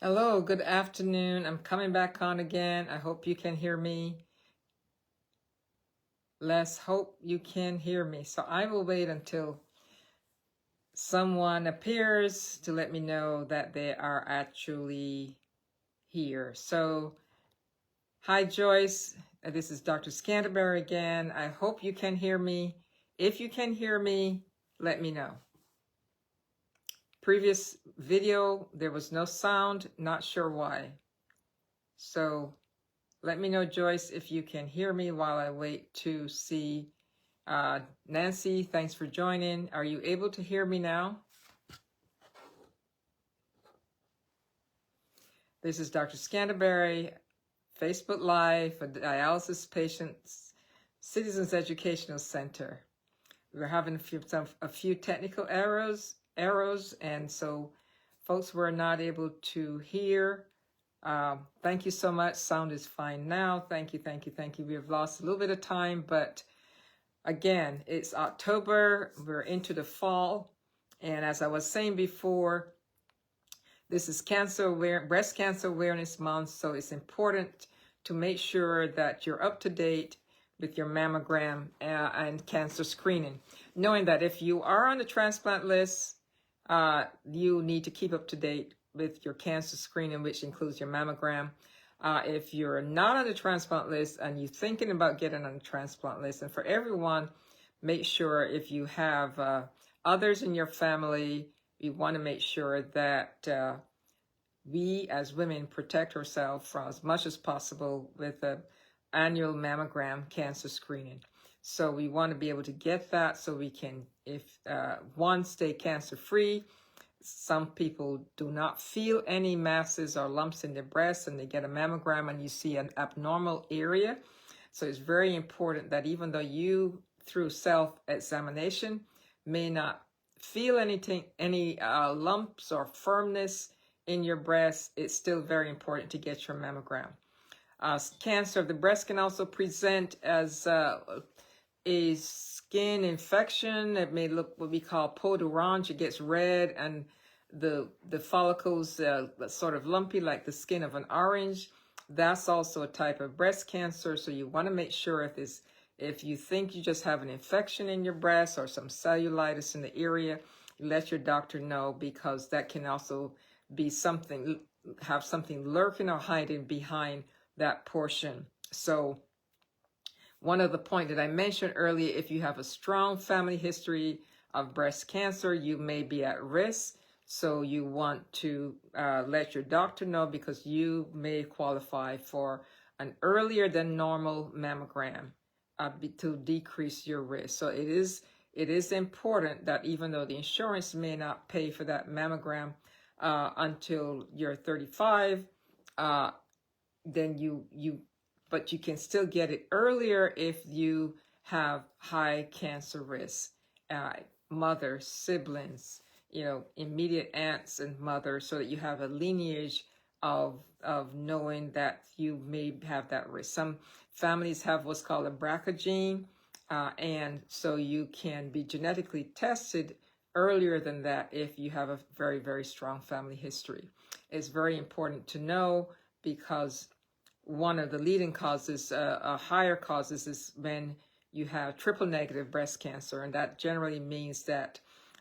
Hello, good afternoon. I'm coming back on again. I hope you can hear me. Let's hope you can hear me. So I will wait until someone appears to let me know that they are actually here. So, hi Joyce. This is Dr. Scanterbury again. I hope you can hear me. If you can hear me, let me know. Previous video, there was no sound, not sure why. So let me know, Joyce, if you can hear me while I wait to see. Nancy, thanks for joining. Are you able to hear me now? This is Dr. Scanterbury, Facebook Live for Dialysis Patients Citizens Educational Center. We're having a few technical errors, and so folks were not able to hear. Thank you so much. Sound is fine now. Thank you. We have lost a little bit of time, but again, it's October. We're into the fall. And as I was saying before, this is Breast Cancer Awareness Month. So it's important to make sure that you're up to date with your mammogram and cancer screening. Knowing that if you are on the transplant list, you need to keep up to date with your cancer screening, which includes your mammogram. If you're not on the transplant list and you're thinking about getting on the transplant list, and for everyone, make sure if you have others in your family, we want to make sure that we as women protect ourselves from as much as possible with an annual mammogram cancer screening. So we want to be able to get that so we can, stay cancer free. Some people do not feel any masses or lumps in their breasts, and they get a mammogram and you see an abnormal area. So it's very important that even though you, through self-examination, may not feel any lumps or firmness in your breast, it's still very important to get your mammogram. Cancer of the breast can also present as a skin infection. It may look what we call peau d'orange. It gets red and the follicles sort of lumpy like the skin of an orange. That's also a type of breast cancer. So you want to make sure if you think you just have an infection in your breast or some cellulitis in the area, let your doctor know, because that can also be have something lurking or hiding behind that portion. So one of the points that I mentioned earlier, if you have a strong family history of breast cancer, you may be at risk. So you want to let your doctor know, because you may qualify for an earlier than normal mammogram to decrease your risk. So it is important that even though the insurance may not pay for that mammogram until you're 35, then but you can still get it earlier if you have high cancer risk, mother, siblings, immediate aunts and mothers, so that you have a lineage of knowing that you may have that risk. Some families have what's called a BRCA gene, and so you can be genetically tested earlier than that if you have a very, very strong family history. It's very important to know, because one of the leading causes, higher causes, is when you have triple negative breast cancer. And that generally means that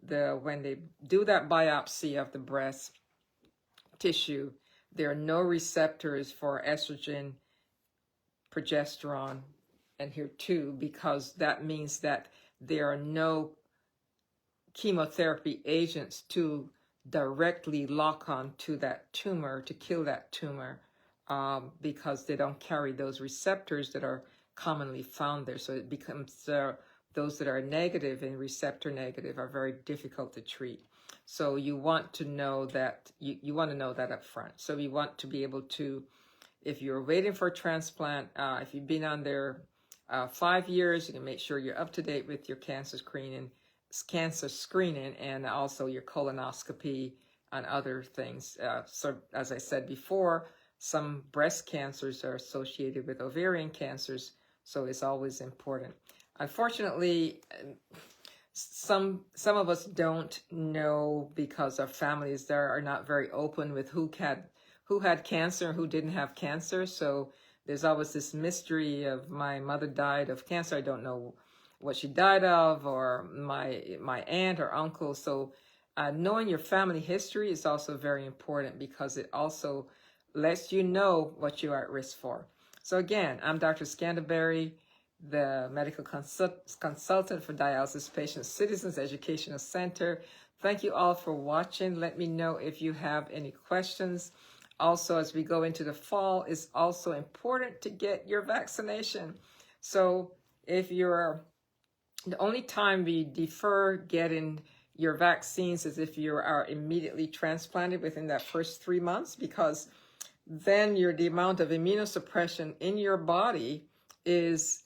when they do that biopsy of the breast tissue, there are no receptors for estrogen, progesterone, and HER2, because that means that there are no chemotherapy agents to directly lock on to that tumor, to kill that tumor, because they don't carry those receptors that are commonly found there. So it becomes those that are negative and receptor negative are very difficult to treat. So you want to know that, you want to know that up front. So you want to be able to, if you're waiting for a transplant, if you've been on there 5 years, you can make sure you're up to date with your cancer screening, and also your colonoscopy and other things. So as I said before, some breast cancers are associated with ovarian cancers, so it's always important. Unfortunately, some of us don't know, because our families there are not very open with who had who had cancer and who didn't have cancer. So there's always this mystery of my mother died of cancer. I don't know what she died of, or my aunt or uncle. So knowing your family history is also very important, because it also lets you know what you are at risk for. So again, I'm Dr. Scandaberry, the medical consultant for Dialysis Patients Citizens Educational Center. Thank you all for watching. Let me know if you have any questions. Also, as we go into the fall, it's also important to get your vaccination. So if you're, the only time we defer getting your vaccines is if you are immediately transplanted within that first 3 months, because then the amount of immunosuppression in your body is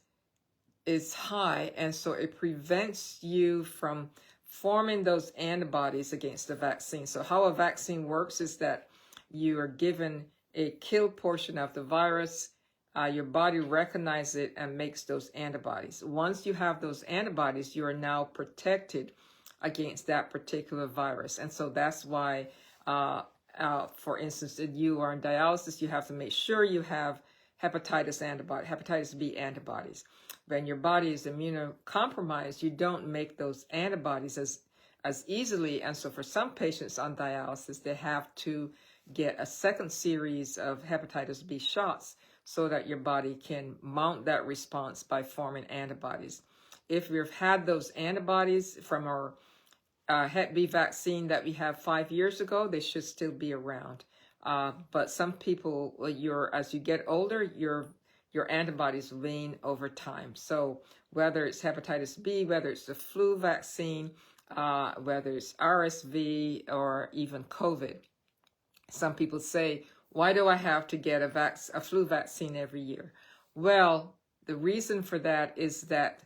high, and so it prevents you from forming those antibodies against the vaccine. So how a vaccine works is that you are given a kill portion of the virus, your body recognizes it and makes those antibodies. Once you have those antibodies, you are now protected against that particular virus. And so that's why, for instance, if you are in dialysis, you have to make sure you have hepatitis B antibodies. When your body is immunocompromised, you don't make those antibodies as easily. And so for some patients on dialysis, they have to get a second series of hepatitis B shots so that your body can mount that response by forming antibodies. If we've had those antibodies from our Hep B vaccine that we have 5 years ago, they should still be around. But some people, as you get older, your antibodies wane over time. So whether it's hepatitis B, whether it's the flu vaccine, whether it's RSV, or even COVID. Some people say, why do I have to get a flu vaccine every year? Well, the reason for that is that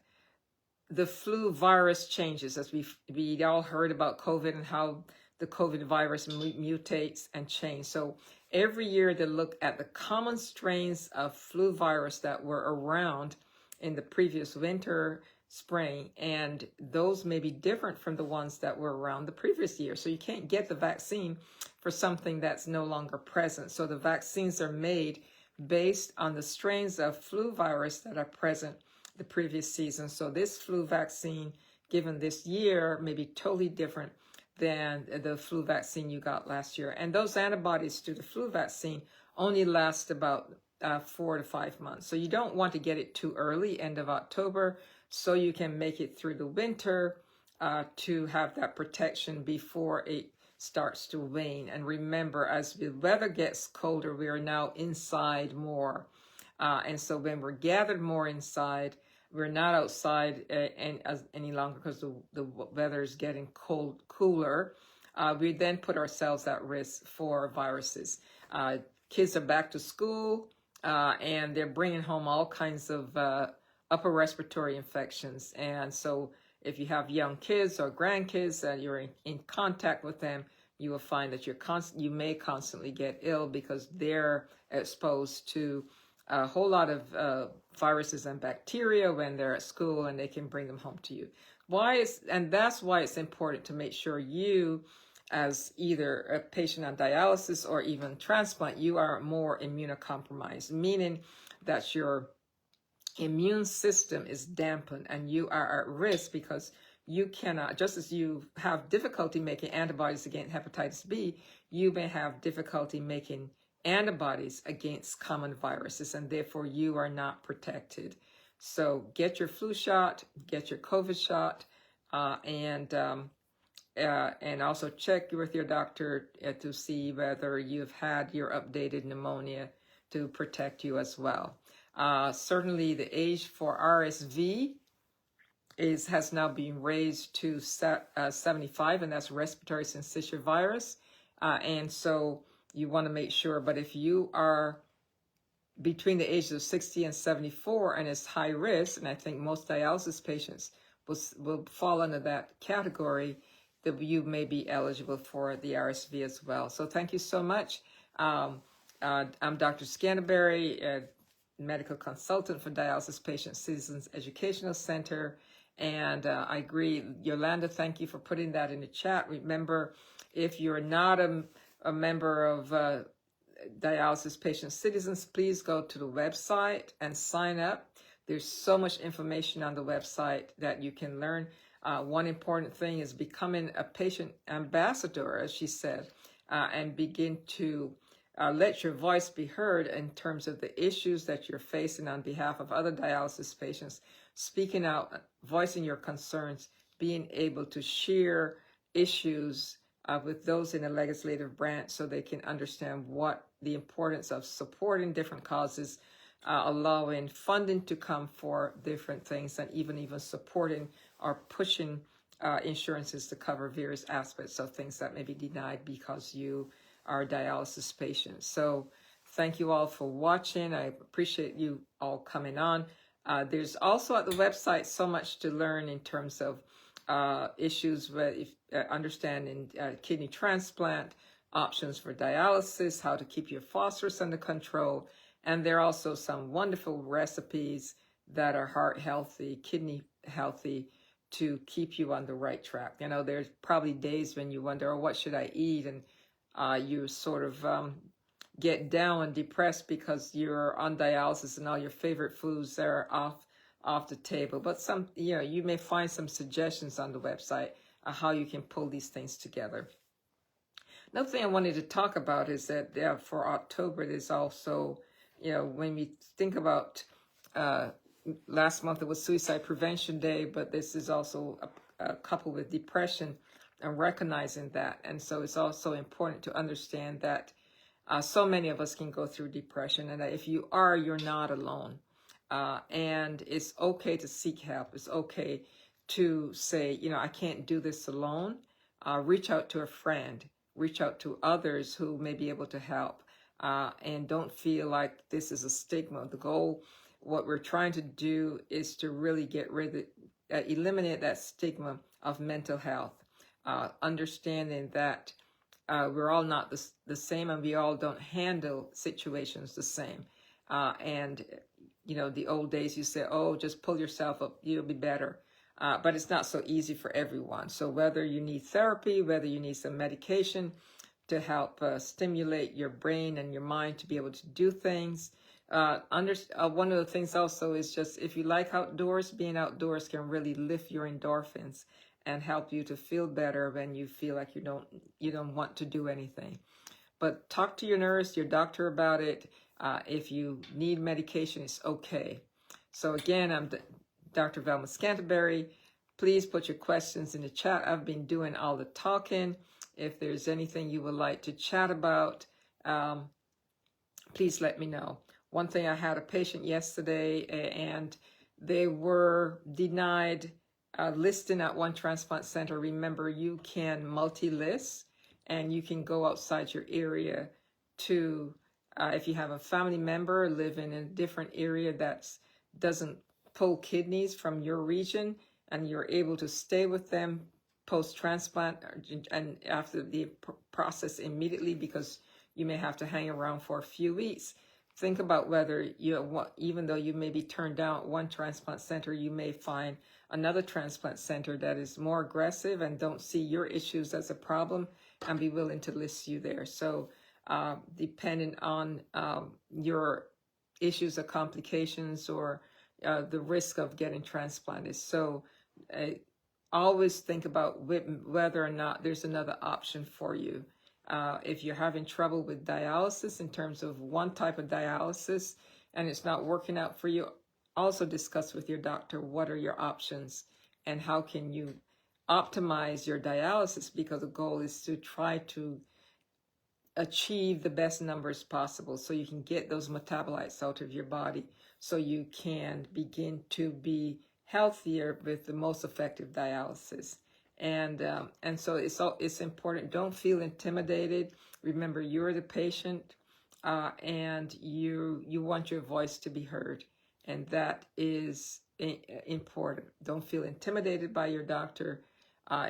the flu virus changes, as we all heard about COVID and how the COVID virus mutates and changes. So every year they look at the common strains of flu virus that were around in the previous winter, spring, and those may be different from the ones that were around the previous year. So you can't get the vaccine for something that's no longer present. So the vaccines are made based on the strains of flu virus that are present the previous season. So this flu vaccine given this year may be totally different than the flu vaccine you got last year. And those antibodies to the flu vaccine only last about 4 to 5 months. So you don't want to get it too early, end of October, so you can make it through the winter to have that protection before it starts to wane. And remember, as the weather gets colder, we are now inside more. And so when we're gathered more inside, we're not outside any longer because the weather is getting cooler. We then put ourselves at risk for viruses. Kids are back to school, and they're bringing home all kinds of upper respiratory infections. And so if you have young kids or grandkids and you're in contact with them, you will find that you may constantly get ill because they're exposed to a whole lot of viruses and bacteria when they're at school, and they can bring them home to you. And that's why it's important to make sure you, as either a patient on dialysis or even transplant, you are more immunocompromised, meaning that your immune system is dampened and you are at risk because you cannot, just as you have difficulty making antibodies against hepatitis B, you may have difficulty making antibodies against common viruses, and therefore you are not protected. So get your flu shot, get your COVID shot, and also check with your doctor to see whether you've had your updated pneumonia to protect you as well. Certainly the age for RSV has now been raised to 75, and that's respiratory syncytial virus. And so you want to make sure, but if you are between the ages of 60 and 74 and is high risk, and I think most dialysis patients will fall under that category, that you may be eligible for the RSV as well. So thank you so much. I'm Dr. Scandaberry, a medical consultant for Dialysis Patient Citizens Educational Center. And I agree, Yolanda, thank you for putting that in the chat. Remember, if you're not a member of dialysis patient citizens, please go to the website and sign up. There's so much information on the website that you can learn. One important thing is becoming a patient ambassador, as she said, and begin to let your voice be heard in terms of the issues that you're facing on behalf of other dialysis patients, speaking out, voicing your concerns, being able to share issues with those in the legislative branch so they can understand what the importance of supporting different causes, allowing funding to come for different things, and even supporting or pushing insurances to cover various aspects of things that may be denied because you are a dialysis patient. So thank you all for watching. I appreciate you all coming on. There's also at the website so much to learn in terms of issues with understanding kidney transplant, options for dialysis, how to keep your phosphorus under control, and there are also some wonderful recipes that are heart healthy, kidney healthy, to keep you on the right track. You know, there's probably days when you wonder, oh, what should I eat? And you sort of get down and depressed because you're on dialysis and all your favorite foods are off the table. But you may find some suggestions on the website how you can pull these things together. Another thing I wanted to talk about is that for October, there's also, when we think about last month it was Suicide Prevention Day, but this is also coupled with depression and recognizing that. And so it's also important to understand that so many of us can go through depression, and that if you are, you're not alone. And it's okay to seek help. It's okay to say, I can't do this alone. Reach out to a friend, reach out to others who may be able to help. And don't feel like this is a stigma. The goal, what we're trying to do is to really get rid of, eliminate that stigma of mental health. Understanding that we're all not the same, and we all don't handle situations the same. And the old days you say, oh, just pull yourself up, you'll be better. But it's not so easy for everyone. So whether you need therapy, whether you need some medication to help stimulate your brain and your mind to be able to do things. One of the things also is just, if you like outdoors, being outdoors can really lift your endorphins and help you to feel better when you feel like you don't want to do anything. But talk to your nurse, your doctor about it. If you need medication, it's okay. So again, I'm Dr. Velma Scanterbury. Please put your questions in the chat. I've been doing all the talking. If there's anything you would like to chat about, please let me know. One thing, I had a patient yesterday and they were denied listing at one transplant center. Remember, you can multi-list and you can go outside your area to, if you have a family member living in a different area that doesn't pull kidneys from your region, and you're able to stay with them post-transplant and after the process immediately, because you may have to hang around for a few weeks. Think about whether even though you may be turned down at one transplant center, you may find another transplant center that is more aggressive and don't see your issues as a problem and be willing to list you there. So depending on your issues or complications or the risk of getting transplanted. So always think about whether or not there's another option for you. If you're having trouble with dialysis in terms of one type of dialysis and it's not working out for you, also discuss with your doctor what are your options and how can you optimize your dialysis, because the goal is to try to achieve the best numbers possible so you can get those metabolites out of your body so you can begin to be healthier with the most effective dialysis. And so it's important. Don't feel intimidated. Remember, you're the patient, and you want your voice to be heard, and that is important. Don't feel intimidated by your doctor or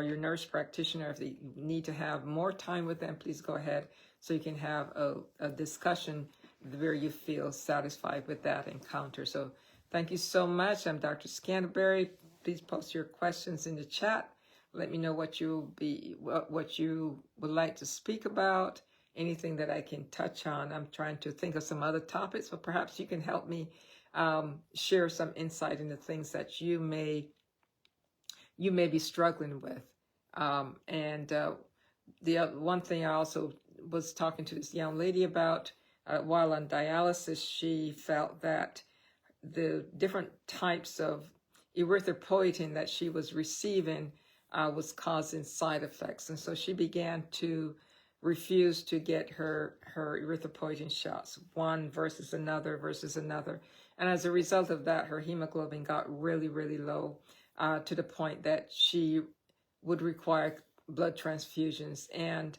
your nurse practitioner. If they need to have more time with them, please go ahead so you can have a discussion where you feel satisfied with that encounter. So thank you so much. I'm Dr. Scanterbury. Please post your questions in the chat. Let me know what you would like to speak about, anything that I can touch on. I'm trying to think of some other topics, but perhaps you can help me share some insight into things that you may be struggling with. The one thing I also was talking to this young lady about while on dialysis, she felt that the different types of erythropoietin that she was receiving was causing side effects. And so she began to refuse to get her erythropoietin shots, one versus another. And as a result of that, her hemoglobin got really, really low to the point that she would require blood transfusions. And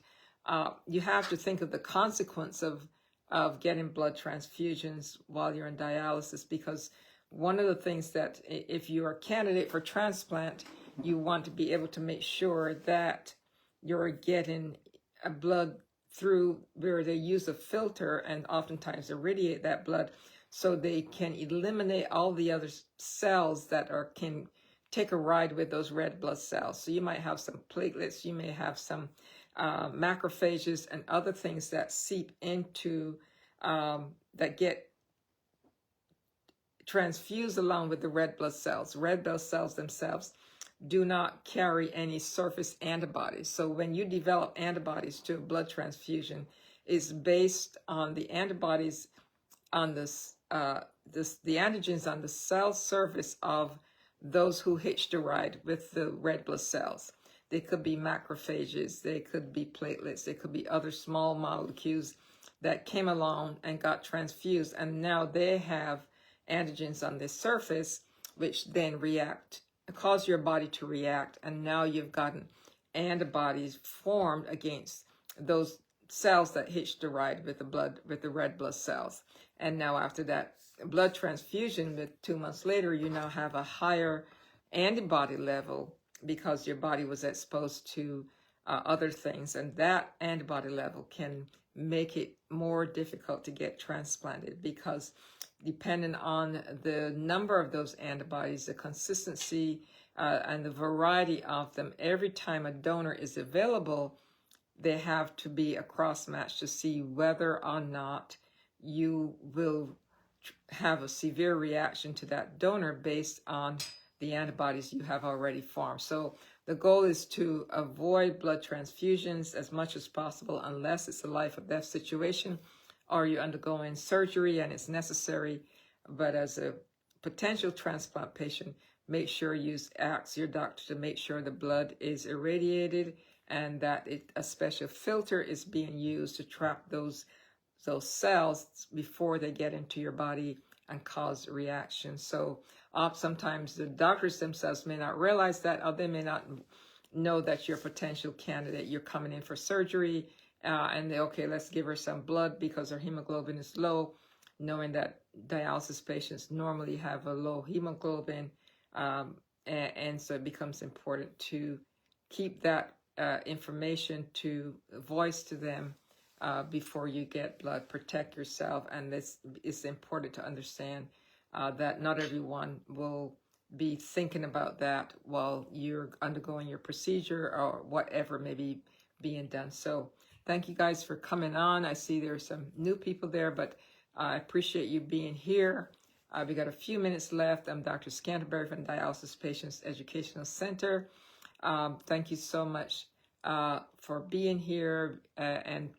you have to think of the consequence of getting blood transfusions while you're in dialysis, because one of the things that if you're a candidate for transplant, you want to be able to make sure that you're getting a blood through where they use a filter and oftentimes irradiate that blood so they can eliminate all the other cells that can take a ride with those red blood cells. So you might have some platelets, you may have some macrophages and other things that seep into, that get transfused along with the red blood cells. Red blood cells themselves do not carry any surface antibodies. So when you develop antibodies to a blood transfusion, it's based on the antibodies on the antigens on the cell surface of those who hitched a ride with the red blood cells. They could be macrophages, they could be platelets, they could be other small molecules that came along and got transfused, and now they have antigens on the surface which then cause your body to react, and now you've gotten antibodies formed against those cells that hitched a ride with the red blood cells. And now after that blood transfusion, with 2 months later, you now have a higher antibody level because your body was exposed to other things, and that antibody level can make it more difficult to get transplanted, because depending on the number of those antibodies, the consistency and the variety of them, every time a donor is available, they have to be a cross match to see whether or not you will have a severe reaction to that donor based on the antibodies you have already formed. So the goal is to avoid blood transfusions as much as possible unless it's a life or death situation or you're undergoing surgery and it's necessary. But as a potential transplant patient, make sure you ask your doctor to make sure the blood is irradiated and that a special filter is being used to trap those cells before they get into your body and cause reactions. So sometimes the doctors themselves may not realize that, or they may not know that you're a potential candidate. You're coming in for surgery, and okay, let's give her some blood because her hemoglobin is low, knowing that dialysis patients normally have a low hemoglobin, and so it becomes important to keep that information to voice to them before you get blood. Protect yourself, and this is important to understand that not everyone will be thinking about that while you're undergoing your procedure or whatever may be being done. So thank you guys for coming on. I see there's some new people there, but I appreciate you being here. We got a few minutes left. I'm Dr. Scanterbury from Dialysis Patients Educational Center. Thank you so much for being here and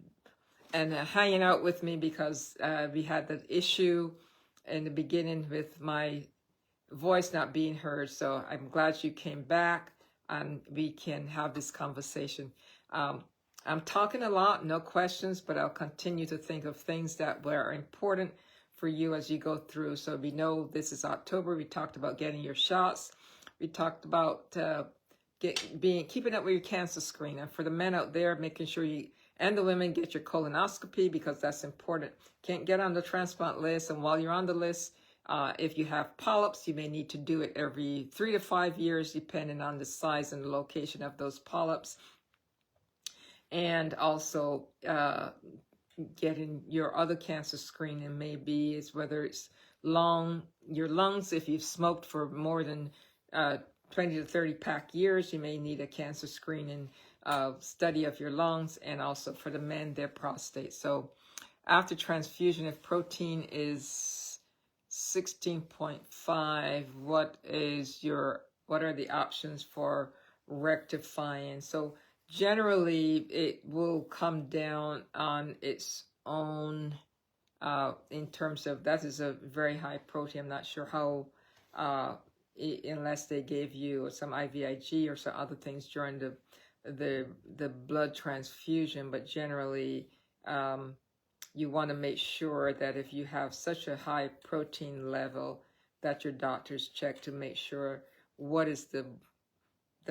hanging out with me, because we had that issue in the beginning with my voice not being heard. So I'm glad you came back and we can have this conversation. I'm talking a lot, no questions, but I'll continue to think of things that were important for you as you go through. So we know this is October. We talked about getting your shots. We talked about keeping up with your cancer screen. And for the men out there, making sure and the women get your colonoscopy, because that's important. Can't get on the transplant list. And while you're on the list, if you have polyps, you may need to do it every 3 to 5 years, depending on the size and the location of those polyps. And also getting your other cancer screening, maybe is whether it's your lungs. If you've smoked for more than 20 to 30 pack years, you may need a cancer screening. study of your lungs, and also for the men, their prostate. So after transfusion, if protein is 16.5, what are the options for rectifying? So generally it will come down on its own in terms of, that is a very high protein. I'm not sure how, unless they gave you some IVIG or some other things during the blood transfusion, but generally you want to make sure that if you have such a high protein level, that your doctors check to make sure what is the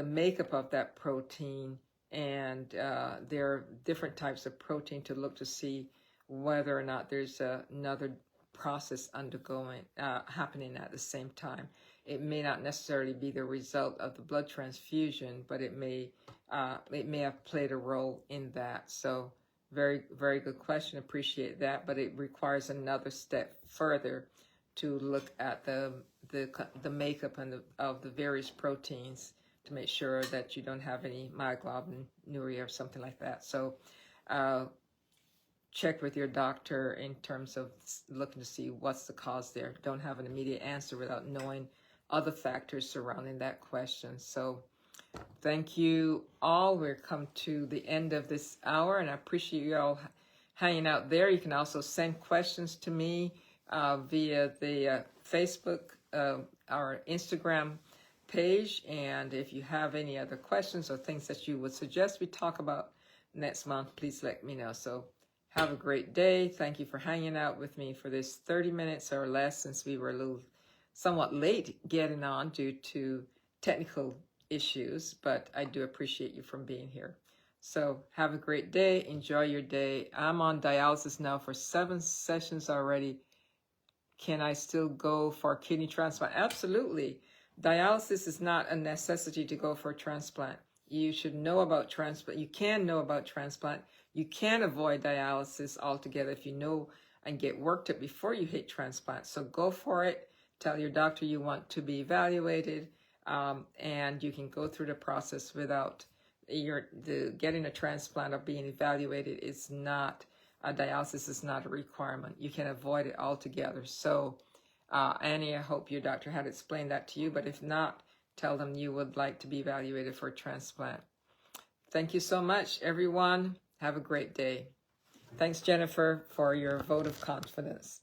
makeup of that protein. And there are different types of protein to look to see whether or not there's another process undergoing, happening at the same time. It may not necessarily be the result of the blood transfusion, but it may have played a role in that. So very, very good question. Appreciate that. But it requires another step further to look at the makeup of the various proteins to make sure that you don't have any myoglobinuria or something like that. So check with your doctor in terms of looking to see what's the cause there. Don't have an immediate answer without knowing other factors surrounding that question. So thank you all. We've come to the end of this hour, and I appreciate you all hanging out there. You can also send questions to me via the Facebook or Instagram page. And if you have any other questions or things that you would suggest we talk about next month, please let me know. So have a great day. Thank you for hanging out with me for this 30 minutes or less, since we were somewhat late getting on due to technical issues, but I do appreciate you from being here. So have a great day. Enjoy your day. I'm on dialysis now for 7 sessions already. Can I still go for kidney transplant? Absolutely. Dialysis is not a necessity to go for a transplant. You should know about transplant. You can know about transplant. You can avoid dialysis altogether if you know and get worked up before you hit transplant. So go for it. Tell your doctor you want to be evaluated, and you can go through the process without getting a transplant or being evaluated. It's not, dialysis is not a requirement. You can avoid it altogether. So Annie, I hope your doctor had explained that to you, but if not, tell them you would like to be evaluated for a transplant. Thank you so much, everyone. Have a great day. Thanks, Jennifer, for your vote of confidence.